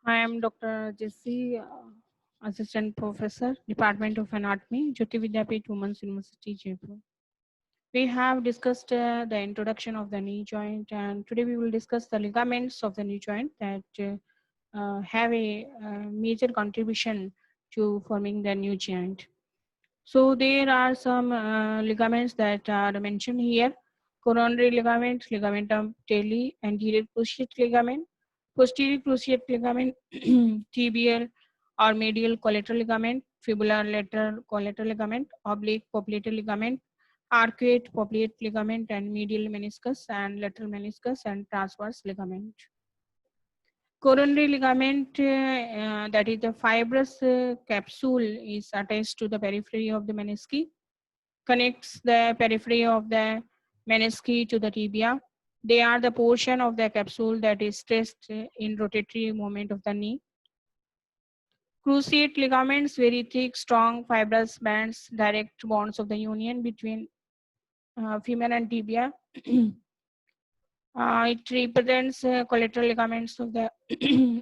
I am Dr. Jessie, Assistant Professor, Department of Anatomy, Jyoti Vidyapeeth Women's University, Jaipur. We have discussed the introduction of the knee joint, and today we will discuss the ligaments of the knee joint that have a major contribution to forming the new joint. So there are some ligaments that are mentioned here: coronary ligament, ligamentum teli, anterior cruciate ligament, posterior cruciate ligament, tibial or medial collateral ligament, fibular lateral collateral ligament, oblique popliteal ligament, arcuate popliteal ligament, and medial meniscus and lateral meniscus and transverse ligament. Coronary ligament, that is the fibrous capsule, is attached to the periphery of the menisci, connects the periphery of the menisci to the tibia. They are the portion of the capsule that is stressed in rotatory movement of the knee. Cruciate ligaments, very thick, strong, fibrous bands, direct bonds of the union between femur and tibia. It represents collateral ligaments of the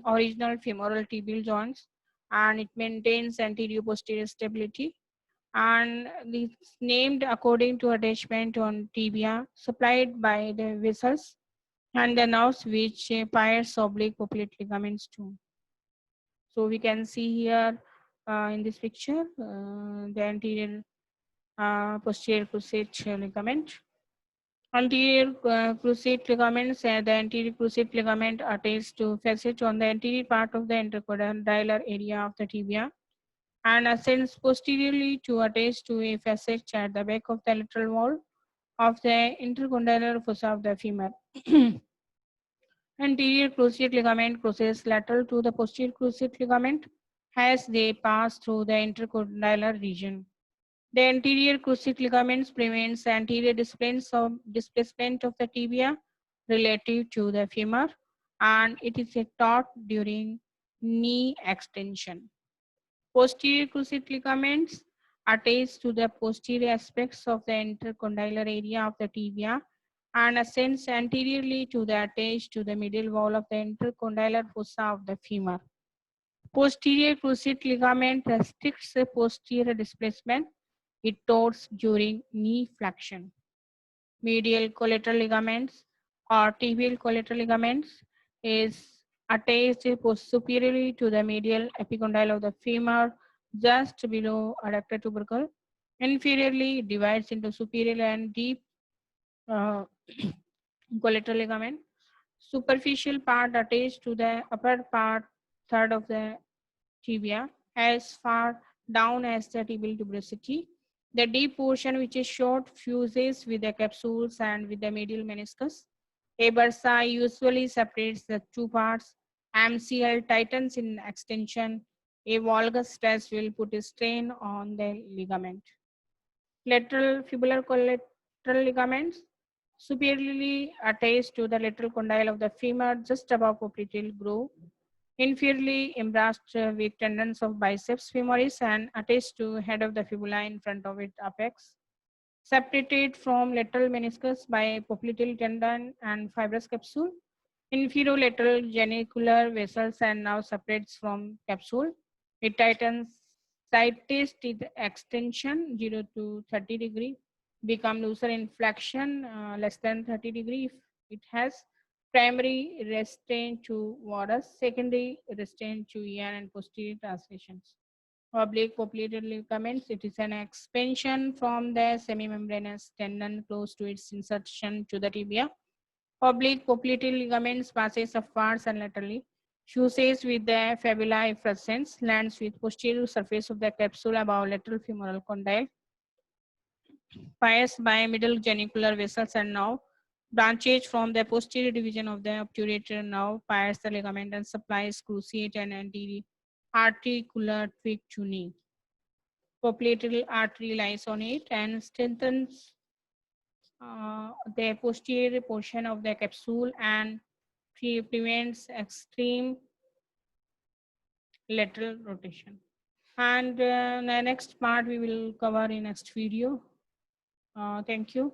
original femoral tibial joints, and it maintains anterior-posterior stability. And it's named according to attachment on tibia supplied by the vessels and the nerves which pairs oblique poplite ligaments too. So we can see here in this picture the anterior posterior cruciate ligament. Anterior cruciate ligaments, the anterior cruciate ligament attaches to facet on the anterior part of the intercondylar area of the tibia and ascends posteriorly to attach to a facet at the back of the lateral wall of the intercondylar fossa of the femur. Anterior cruciate ligament crosses lateral to the posterior cruciate ligament as they pass through the intercondylar region. The anterior cruciate ligaments prevents anterior displacement of the tibia relative to the femur, and it is taught during knee extension. Posterior cruciate ligaments attach to the posterior aspects of the intercondylar area of the tibia and ascends anteriorly to the attached to the middle wall of the intercondylar fossa of the femur. Posterior cruciate ligament restricts the posterior displacement. It torts during knee flexion. Medial collateral ligaments or tibial collateral ligaments is attached superiorly to the medial epicondyle of the femur just below adductor tubercle. Inferiorly divides into superior and deep uh, collateral ligament. Superficial part attached to the upper part third of the tibia as far down as the tibial tuberosity. The deep portion, which is short, fuses with the capsules and with the medial meniscus. A bursa usually separates the two parts. MCL tightens in extension. A valgus stress will put a strain on the ligament. Lateral fibular collateral ligaments superiorly attached to the lateral condyle of the femur just above popliteal groove, inferiorly embraced with tendons of biceps femoris and attached to head of the fibula in front of its apex, separated from lateral meniscus by popliteal tendon and fibrous capsule. Inferolateral genicular vessels and now separates from capsule. It tightens tightest with extension 0 to 30 degree, become looser in flexion less than 30 degree if it has primary restraint to varus, secondary restraint to ER and posterior translations. Oblique popliteal ligaments, it is an expansion from the semimembranous tendon close to its insertion to the tibia. Oblique popliteal ligaments passes upwards and laterally, fuses with the fibula effervescens, lands with posterior surface of the capsule above lateral femoral condyle, passed by middle genicular vessels and now branches from the posterior division of the obturator nerve, pairs the ligament and supplies cruciate and anterior articular twig to knee. Popliteal artery lies on it and strengthens the posterior portion of the capsule and prevents extreme lateral rotation. And the next part we will cover in next video. Thank you.